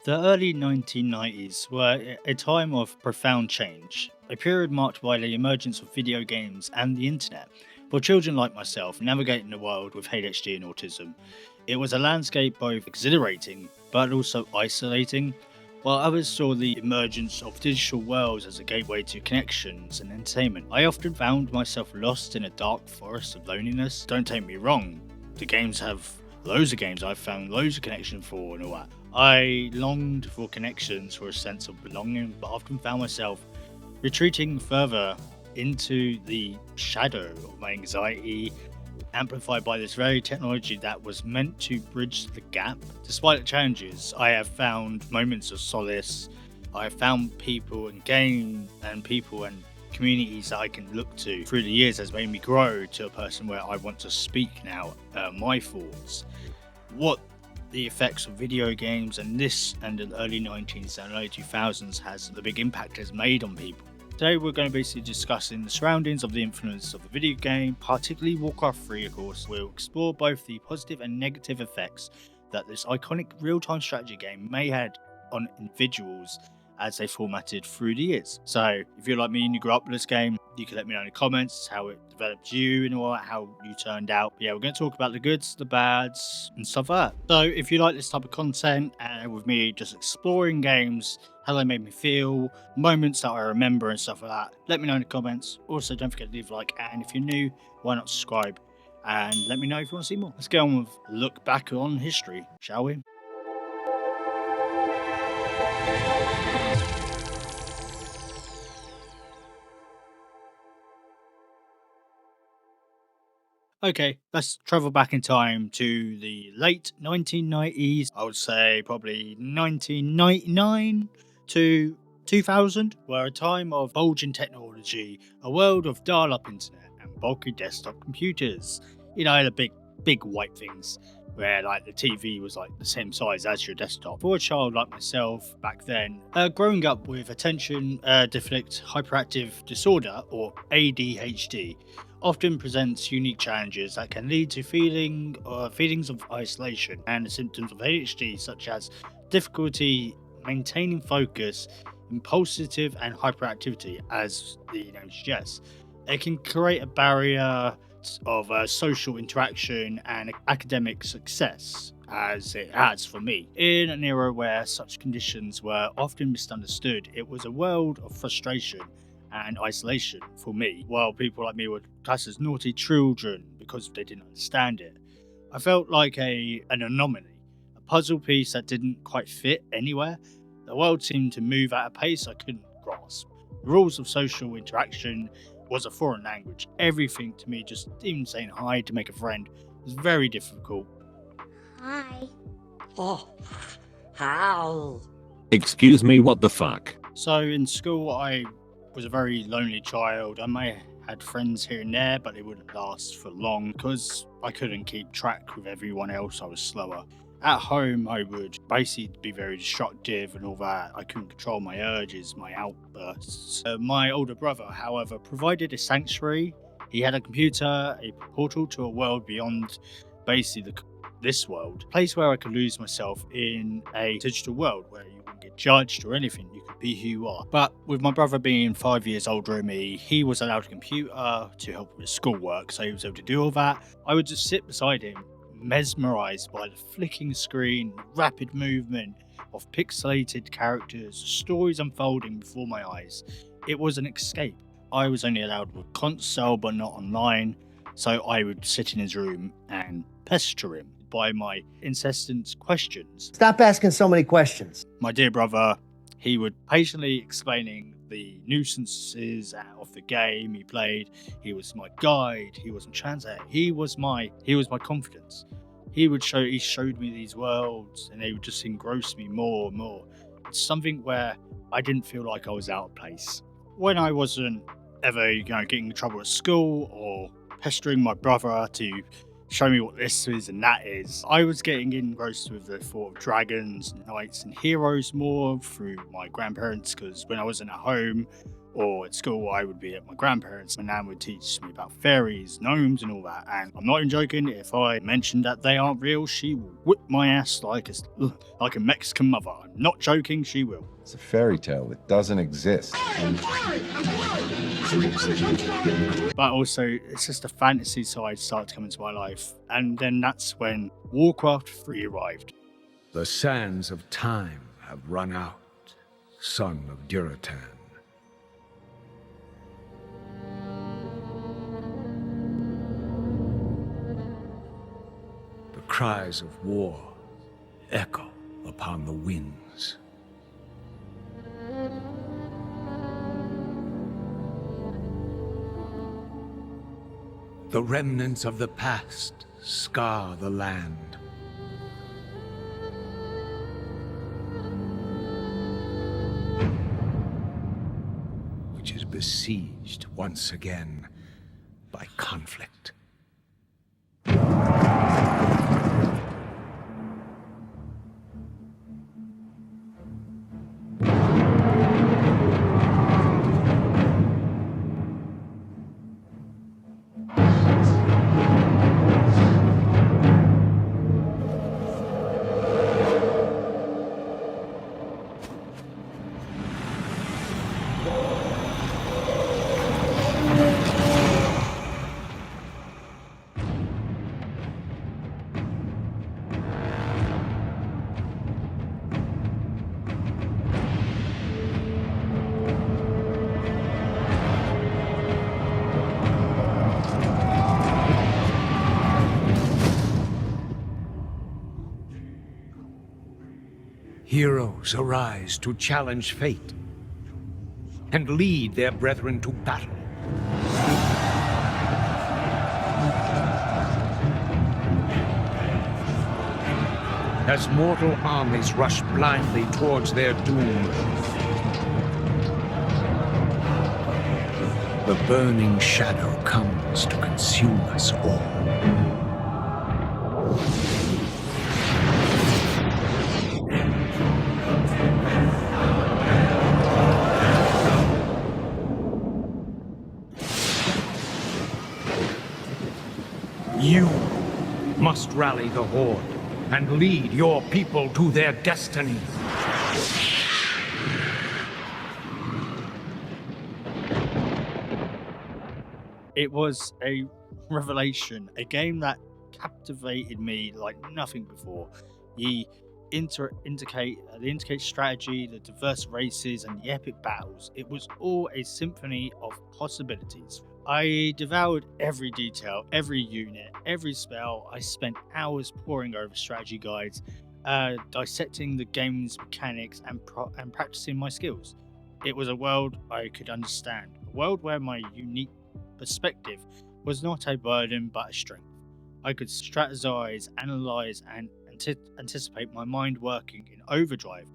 The early 1990s were a time of profound change, a period marked by the emergence of video games and the internet. For children like myself navigating the world with ADHD and autism, it was a landscape both exhilarating but also isolating, while others saw the emergence of digital worlds as a gateway to connections and entertainment. I often found myself lost in a dark forest of loneliness. Don't take me wrong, the games have loads of games I've found loads of connection for and all that. I longed for connections, for a sense of belonging, but often found myself retreating further into the shadow of my anxiety, amplified by this very technology that was meant to bridge the gap. Despite the challenges, I have found moments of solace. I have found people and people and communities that I can look to through the years has made me grow to a person where I want to speak now my thoughts. What the effects of video games and the early 19s and early 2000s has the big impact has made on people. Today we're going to basically discussing the surroundings of the influence of the video game, particularly Warcraft 3 of course. We'll explore both the positive and negative effects that this iconic real-time strategy game may have on individuals as they formatted through the years. So if you're like me and you grew up with this game, you can let me know in the comments how it developed you and all that, how you turned out. But yeah, we're going to talk about the goods, the bads and stuff like that. So if you like this type of content and with me just exploring games, how they made me feel, moments that I remember and stuff like that, let me know in the comments. Also don't forget to leave a like, and if you're new, why not subscribe and let me know if you want to see more. Let's get on with a look back on history, shall we? Okay, let's travel back in time to the late 1990s. I would say probably 1999 to 2000, were a time of bulging technology, a world of dial-up internet and bulky desktop computers. You know, the big white things where like the TV was like the same size as your desktop. For a child like myself back then, growing up with attention deficit hyperactive disorder or ADHD often presents unique challenges that can lead to feelings of isolation, and the symptoms of ADHD such as difficulty maintaining focus, impulsive and hyperactivity as the name suggests. It can create a barrier of social interaction and academic success, as it has for me. In an era where such conditions were often misunderstood, it was a world of frustration and isolation for me, while people like me were classed as naughty children because they didn't understand it. I felt like an anomaly, a puzzle piece that didn't quite fit anywhere. The world seemed to move at a pace I couldn't grasp. The rules of social interaction was a foreign language. Everything to me, just even saying hi to make a friend, was very difficult. Hi. Oh, how? Excuse me, what the fuck? So in school, I was a very lonely child. I may have had friends here and there, but they wouldn't last for long because I couldn't keep track with everyone else. I was slower. At home, I would basically be very destructive and all that. I couldn't control my urges, my outbursts. My older brother, however, provided a sanctuary. He had a computer, a portal to a world beyond basically this world, a place where I could lose myself in a digital world where you wouldn't get judged or anything. You could be who you are. But with my brother being 5 years older than me, he was allowed a computer to help with schoolwork, so he was able to do all that. I would just sit beside him, mesmerized by the flicking screen, rapid movement of pixelated characters, stories unfolding before my eyes. It was an escape. I was only allowed with console but not online, so I would sit in his room and pester him by my incessant questions. Stop asking so many questions. My dear brother, he would patiently explaining the nuisances of the game he played. He was my guide. He was my translator. He was my confidence. He showed me these worlds, and they would just engross me more and more. It's something where I didn't feel like I was out of place. When I wasn't ever, getting in trouble at school or pestering my brother to show me what this is and that is, I was getting engrossed with the thought of dragons, knights and heroes more through my grandparents, because when I wasn't at home Or at school, I would be at my grandparents'. My nan would teach me about fairies, gnomes, and all that. And I'm not even joking. If I mention that they aren't real, she will whip my ass like a Mexican mother. I'm not joking. She will. It's a fairy tale. It doesn't exist. But also, it's just the fantasy side started to come into my life. And then that's when Warcraft 3 arrived. The sands of time have run out, son of Duratan. The cries of war echo upon the winds. The remnants of the past scar the land. Which is besieged once again by conflict. Heroes arise to challenge fate and lead their brethren to battle. As mortal armies rush blindly towards their doom, the burning shadow comes to consume us all. You must rally the Horde and lead your people to their destiny. It was a revelation, a game that captivated me like nothing before. The intricate strategy, the diverse races, and the epic battles. It was all a symphony of possibilities. I devoured every detail, every unit, every spell. I spent hours poring over strategy guides, dissecting the game's mechanics and practicing my skills. It was a world I could understand, a world where my unique perspective was not a burden but a strength. I could strategize, analyze, and anticipate, my mind working in overdrive.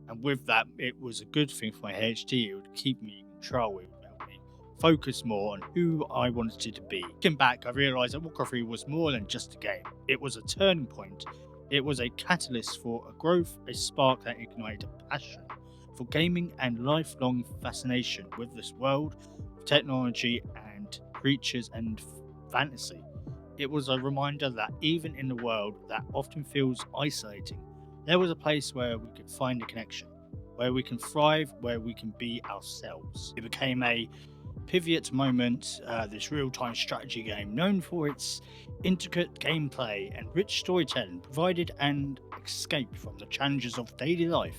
And with that, it was a good thing for my ADHD. It would keep me in control. It would help me focus more on who I wanted it to be. Looking back, I realized that Warcraft 3 was more than just a game. It was a turning point. It was a catalyst for a growth, a spark that ignited a passion for gaming and lifelong fascination with this world, technology and creatures and fantasy. It was a reminder that even in a world that often feels isolating, there was a place where we could find a connection, where we can thrive, where we can be ourselves. It became a pivot moment, this real-time strategy game known for its intricate gameplay and rich storytelling, provided an escape from the challenges of daily life.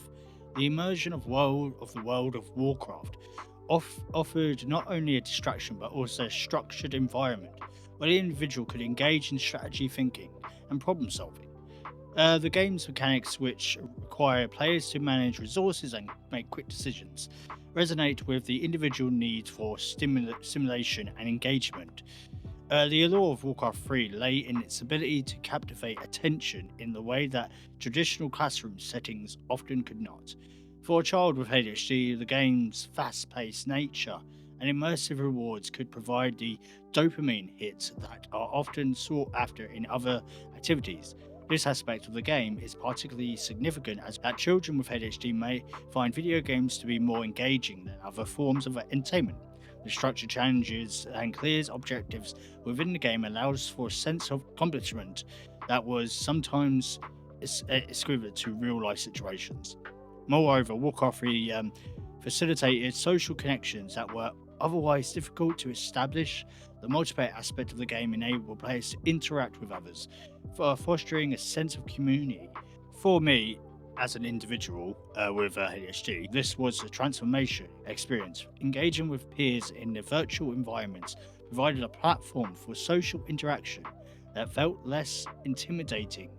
The immersion of the world of Warcraft offered not only a distraction but also a structured environment where the individual could engage in strategy thinking and problem solving. The game's mechanics, which require players to manage resources and make quick decisions, resonate with the individual need for stimulation and engagement. The allure of Warcraft 3 lay in its ability to captivate attention in the way that traditional classroom settings often could not. For a child with ADHD, the game's fast-paced nature and immersive rewards could provide the dopamine hits that are often sought after in other activities. This aspect of the game is particularly significant as that children with ADHD may find video games to be more engaging than other forms of entertainment. The structure challenges and clear objectives within the game allows for a sense of accomplishment that was sometimes equivalent to real life situations. Moreover, Warcraft 3 facilitated social connections that were otherwise difficult to establish. The multiplayer aspect of the game enabled players to interact with others, fostering a sense of community. For me, as an individual with ADHD, this was a transformation experience. Engaging with peers in the virtual environments provided a platform for social interaction that felt less intimidating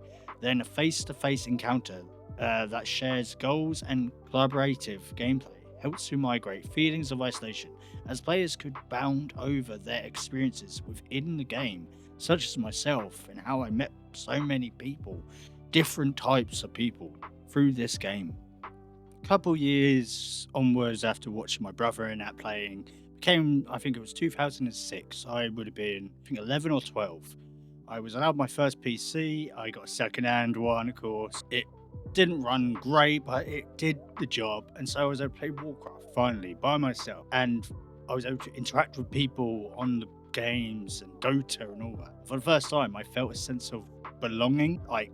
than a face-to-face encounter that shares goals and collaborative gameplay helps to migrate feelings of isolation as players could bound over their experiences within the game, such as myself and how I met so many people, different types of people, through this game. A couple years onwards after watching my brother and that playing, I think it was 2006, I would have been, 11 or 12. I was allowed my first PC, I got a second-hand one, of course. It didn't run great, but it did the job, and so I was able to play Warcraft finally by myself, and I was able to interact with people on the games and Dota and all that. For the first time, I felt a sense of belonging. Like,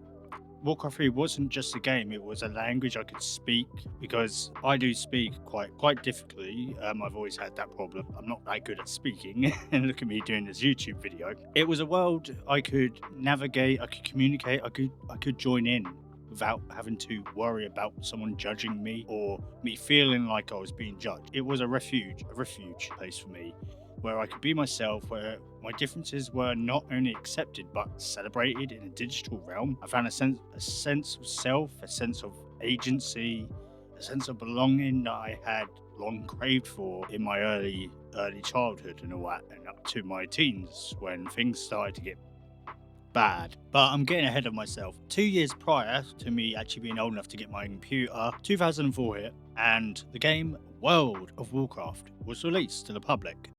Warcraft 3 wasn't just a game, it was a language I could speak, because I do speak quite difficultly. I've always had that problem. I'm not that good at speaking, and look at me doing this YouTube video. It was a world I could navigate, I could communicate, I could join in without having to worry about someone judging me or me feeling like I was being judged. It was a refuge place for me, where I could be myself, where my differences were not only accepted but celebrated in a digital realm. I found a sense of self, a sense of agency, a sense of belonging that I had long craved for in my early childhood and all that, and up to my teens when things started to get bad. But I'm getting ahead of myself. 2 years prior to me actually being old enough to get my own computer, 2004 hit, and the game World of Warcraft was released to the public.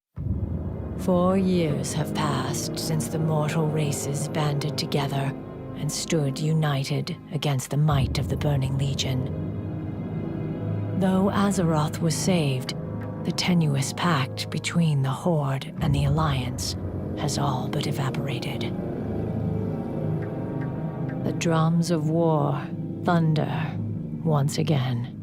4 years have passed since the mortal races banded together and stood united against the might of the Burning Legion. Though Azeroth was saved, the tenuous pact between the Horde and the Alliance has all but evaporated. The drums of war thunder once again.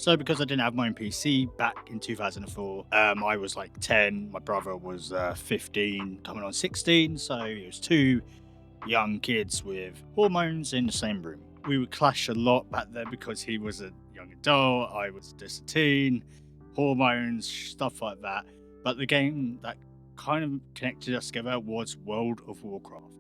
So because I didn't have my own PC back in 2004, I was like 10, my brother was 15, coming on 16, so it was two young kids with hormones in the same room. We would clash a lot back then because he was a young adult, I was just a teen, hormones, stuff like that. But the game that kind of connected us together was World of Warcraft.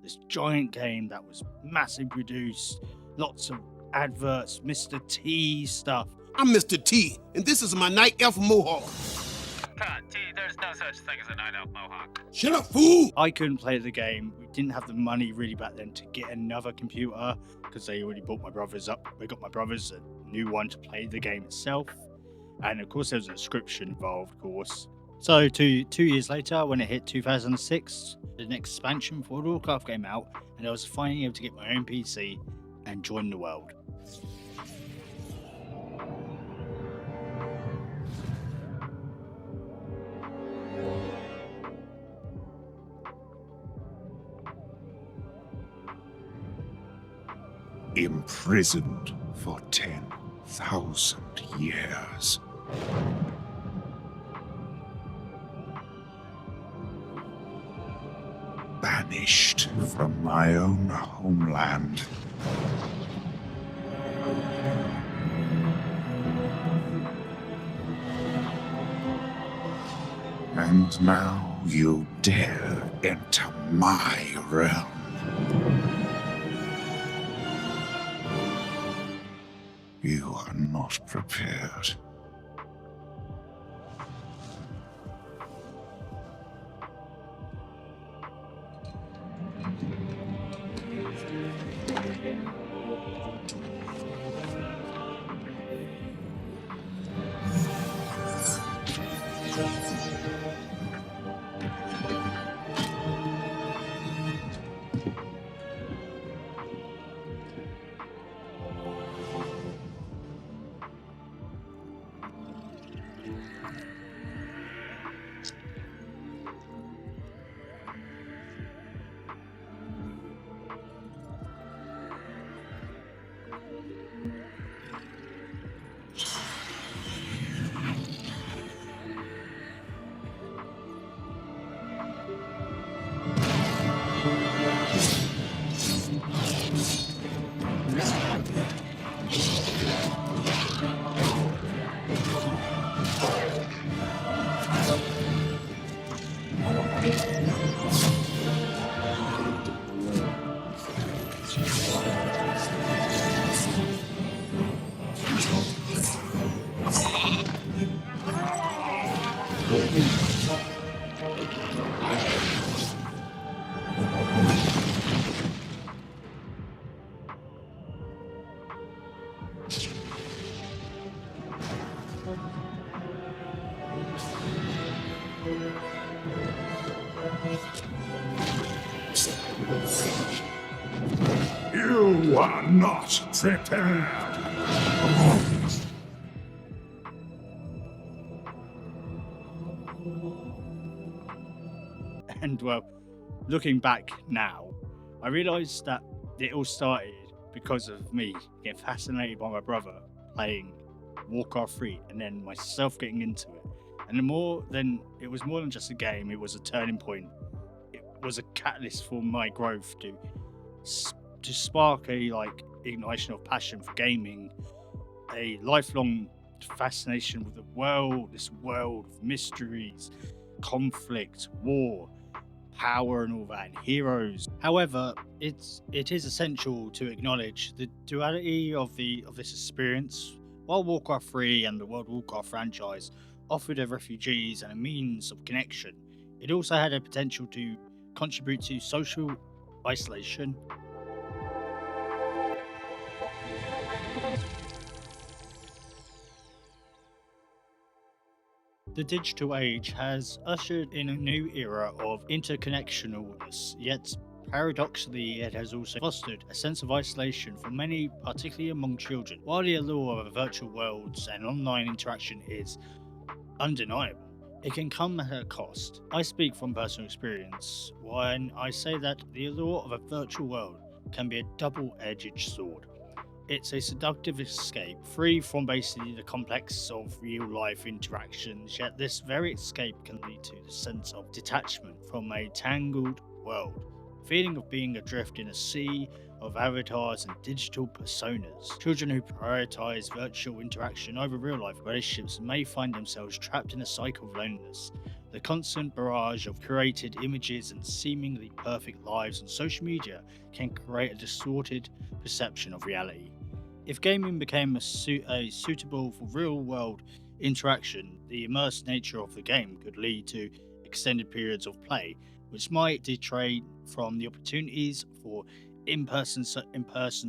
This giant game that was massively produced, lots of adverts, Mr. T stuff. I'm Mr. T, and this is my night elf mohawk. T, there's no such thing as a night elf mohawk. Shut up, fool! I couldn't play the game. We didn't have the money really back then to get another computer because they already bought my brothers up. We got my brothers a new one to play the game itself. And of course, there was a subscription involved, of course. So 2 years later, when it hit 2006, the next expansion for the Warcraft came out, and I was finally able to get my own PC and join the world. Imprisoned for 10,000 years. Banished from my own homeland. And now you dare enter my realm. You are not prepared. You are not prepared. And well, looking back now, I realised that it all started because of me getting fascinated by my brother playing Warcraft 3 and then myself getting into it. And it was more than just a game, it was a turning point. It was a catalyst for my growth to spark a ignition of passion for gaming, a lifelong fascination with the world, this world of mysteries, conflict, war, power and all that, and heroes. However, it is essential to acknowledge the duality of this experience. While Warcraft 3 and the World of Warcraft franchise offered the refugees and a means of connection, it also had a potential to contribute to social isolation. The digital age has ushered in a new era of interconnectionalness, yet paradoxically it has also fostered a sense of isolation for many, particularly among children. While the allure of virtual worlds and online interaction is undeniable, it can come at a cost. I speak from personal experience when I say that the allure of a virtual world can be a double-edged sword. It's a seductive escape, free from basically the complex of real life interactions, yet this very escape can lead to the sense of detachment from a tangled world, feeling of being adrift in a sea of avatars and digital personas. Children who prioritize virtual interaction over real life relationships may find themselves trapped in a cycle of loneliness. The constant barrage of curated images and seemingly perfect lives on social media can create a distorted perception of reality. If gaming became suitable for real-world interaction, the immersed nature of the game could lead to extended periods of play, which might detract from the opportunities for in-person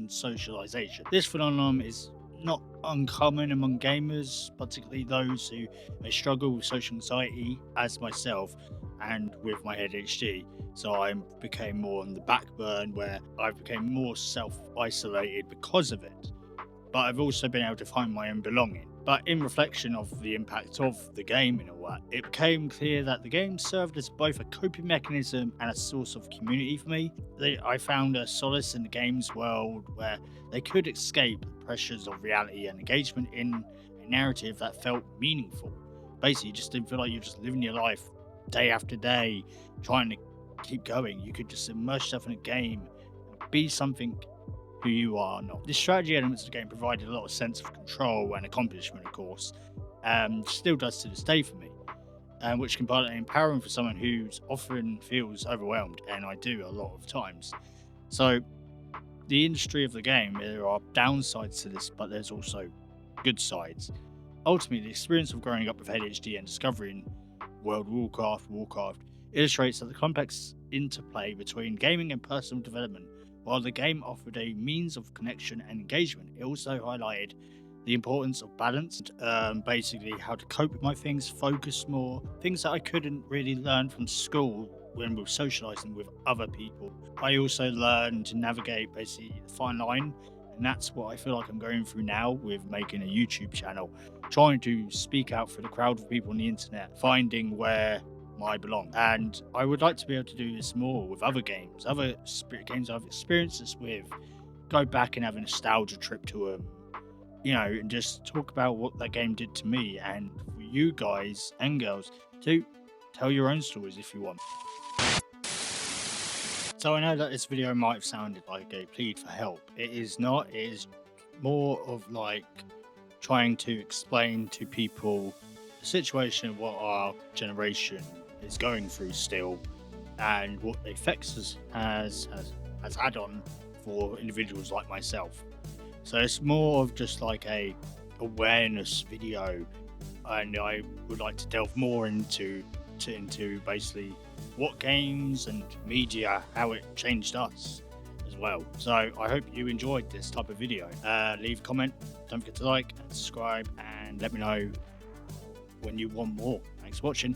socialization. This phenomenon is not uncommon among gamers, particularly those who may struggle with social anxiety, as myself, and with my ADHD. So I became more on the back burn, where I became more self-isolated because of it. But I've also been able to find my own belonging. But in reflection of the impact of the game and all that, it became clear that the game served as both a coping mechanism and a source of community for me. I found a solace in the game's world where they could escape the pressures of reality and engagement in a narrative that felt meaningful. Basically, you just didn't feel like you're just living your life day after day, trying to keep going. You could just immerse yourself in a game and be something who you are not. The strategy elements of the game provided a lot of sense of control and accomplishment, of course, still does to this day for me, which can be empowering for someone who often feels overwhelmed, and I do a lot of times. So the industry of the game, there are downsides to this, but there's also good sides. Ultimately, the experience of growing up with ADHD and discovering World Warcraft illustrates that the complex interplay between gaming and personal development. While the game offered a means of connection and engagement, it also highlighted the importance of balance, basically how to cope with my things, focus more, things that I couldn't really learn from school when we were socializing with other people. I also learned to navigate basically the fine line, and that's what I feel like I'm going through now with making a YouTube channel, trying to speak out for the crowd of people on the internet, finding where I belong. And I would like to be able to do this more with other games, other games I've experienced this with, go back and have a nostalgia trip to them, and just talk about what that game did to me, and for you guys and girls to tell your own stories if you want. So I know that this video might have sounded like a plead for help. It is not. It is more of like trying to explain to people the situation of what our generation is going through still, and what the effects has had on for individuals like myself. So it's more of just like a awareness video, and I would like to delve more into basically what games and media, how it changed us as well. So I hope you enjoyed this type of video. Leave a comment, don't forget to like and subscribe, and let me know when you want more. Thanks for watching.